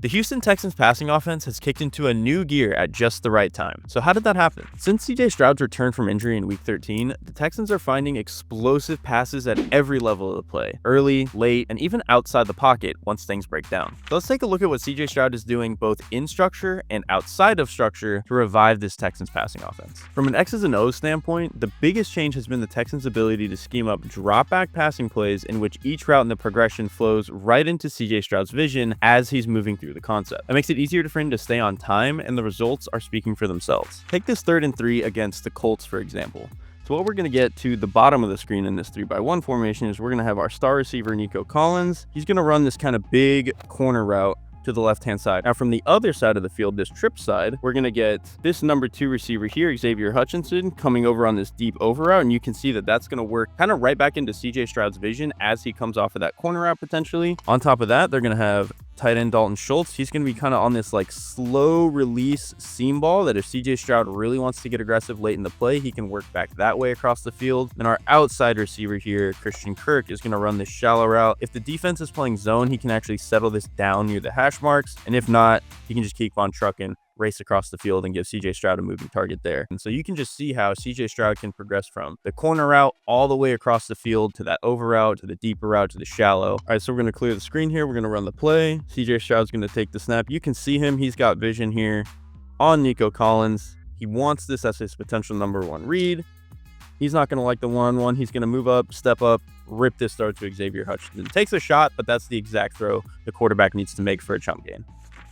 The Houston Texans passing offense has kicked into a new gear at just the right time. So how did that happen? Since Stroud's return from injury in week 13, the Texans are finding explosive passes at every level of the play, early, late, and even outside the pocket once things break down. So let's take a look at what Stroud is doing both in structure and outside of structure to revive this Texans passing offense. From an X's and O's standpoint, the biggest change has been the Texans' ability to scheme up drop-back passing plays in which each route in the progression flows right into Stroud's vision as he's moving through the concept. It makes it easier for him to stay on time, and the results are speaking for themselves. Take this 3rd and 3 against the Colts, for example. So what we're going to get to the bottom of the screen in this 3-by-1 formation is we're going to have our star receiver, Nico Collins. He's going to run this kind of big corner route to the left-hand side. Now, from the other side of the field, this trip side, we're going to get this number 2 receiver here, Xavier Hutchinson, coming over on this deep over route, and you can see that that's going to work kind of right back into Stroud's vision as he comes off of that corner route potentially. On top of that, they're going to have tight end Dalton Schultz. He's going to be kind of on this like slow release seam ball that if Stroud really wants to get aggressive late in the play, he can work back that way across the field. And our outside receiver here, Christian Kirk, is going to run this shallow route. If the defense is playing zone, he can actually settle this down near the hash marks. And if not, he can just keep on trucking, race across the field, and give Stroud a moving target there. And so you can just see how Stroud can progress from the corner route all the way across the field to that over route, to the deeper route, to the shallow. All right, so we're going to clear the screen here. We're going to run the play. Stroud's going to take the snap. You can see him. He's got vision here on Nico Collins. He wants this as his potential number 1 read. He's not going to like the 1-on-1. He's going to move up, step up, rip this throw to Xavier Hutchinson. Takes a shot, but that's the exact throw the quarterback needs to make for a chunk gain.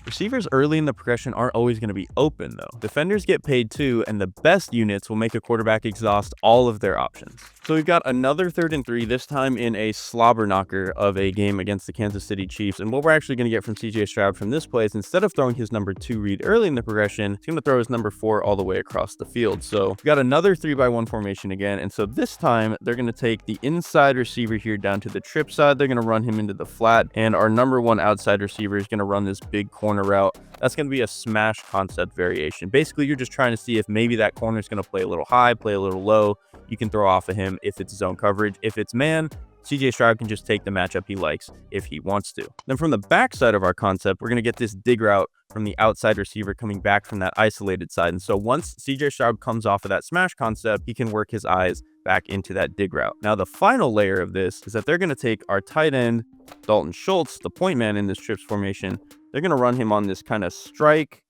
Receivers early in the progression aren't always going to be open, though. Defenders get paid too, and the best units will make a quarterback exhaust all of their options. So we've got another 3rd and 3, this time in a slobber knocker of a game against the Kansas City Chiefs. And what we're actually going to get from Stroud from this play is instead of throwing his number 2 read early in the progression, he's going to throw his number 4 all the way across the field. So we've got another 3-by-1 formation again. And so this time they're going to take the inside receiver here down to the trip side. They're going to run him into the flat. And our number 1 outside receiver is going to run this big corner route. That's going to be a smash concept variation. Basically, you're just trying to see if maybe that corner is going to play a little high, play a little low. You can throw off of him if it's zone coverage. If it's man, Stroud can just take the matchup he likes if he wants to. Then from the back side of our concept, we're going to get this dig route from the outside receiver coming back from that isolated side. And so once Stroud comes off of that smash concept, he can work his eyes back into that dig route. Now, the final layer of this is that they're going to take our tight end, Dalton Schultz, the point man in this trips formation. They're going to run him on this kind of strike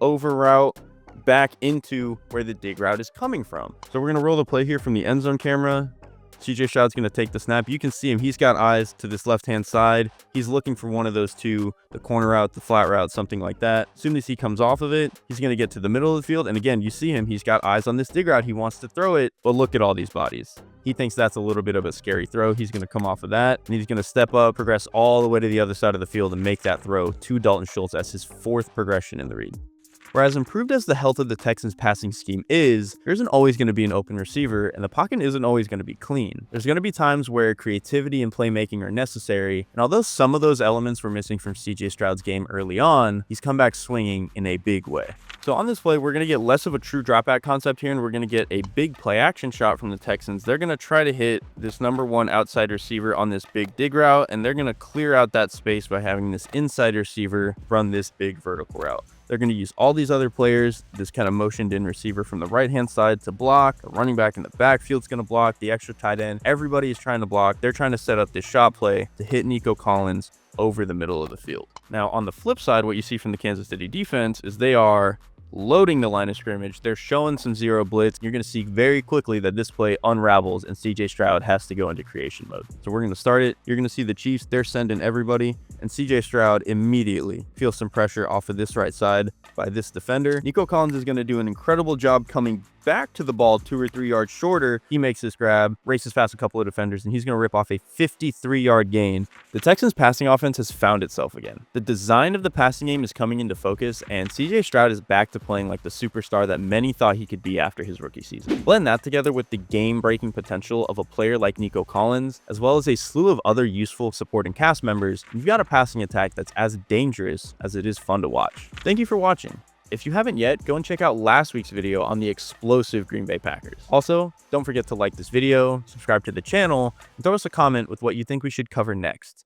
over route back into where the dig route is coming from. So we're going to roll the play here from the end zone camera. Stroud's going to take the snap. You can see him. He's got eyes to this left-hand side. He's looking for one of those two, the corner route, the flat route, something like that. As soon as he comes off of it, he's going to get to the middle of the field. And again, you see him. He's got eyes on this dig route. He wants to throw it, but look at all these bodies. He thinks that's a little bit of a scary throw. He's going to come off of that, and he's going to step up, progress all the way to the other side of the field, and make that throw to Dalton Schultz as his 4th progression in the read. Whereas improved as the health of the Texans passing scheme is, there isn't always going to be an open receiver, and the pocket isn't always going to be clean. There's going to be times where creativity and playmaking are necessary, and although some of those elements were missing from Stroud's game early on, he's come back swinging in a big way. So on this play, we're going to get less of a true dropback concept here, and we're going to get a big play action shot from the Texans. They're going to try to hit this number 1 outside receiver on this big dig route, and they're going to clear out that space by having this inside receiver run this big vertical route. They're going to use all these other players, this kind of motioned in receiver from the right-hand side to block, a running back in the backfield's going to block, the extra tight end. Everybody is trying to block. They're trying to set up this shot play to hit Nico Collins over the middle of the field. Now, on the flip side, what you see from the Kansas City defense is they are loading the line of scrimmage. They're showing some zero blitz. You're going to see very quickly that this play unravels and Stroud has to go into creation mode. So we're going to start it. You're going to see the Chiefs. They're sending everybody, and Stroud immediately feels some pressure off of this right side by this defender. Nico Collins is going to do an incredible job coming back to the ball 2 or 3 yards shorter. He makes this grab, races past a couple of defenders, and he's going to rip off a 53-yard gain. The Texans passing offense has found itself again. The design of the passing game is coming into focus, and Stroud is back to playing like the superstar that many thought he could be after his rookie season. Blend that together with the game-breaking potential of a player like Nico Collins, as well as a slew of other useful supporting cast members, you've got a passing attack that's as dangerous as it is fun to watch. Thank you for watching. If you haven't yet, go and check out last week's video on the explosive Green Bay Packers. Also, don't forget to like this video, subscribe to the channel, and throw us a comment with what you think we should cover next.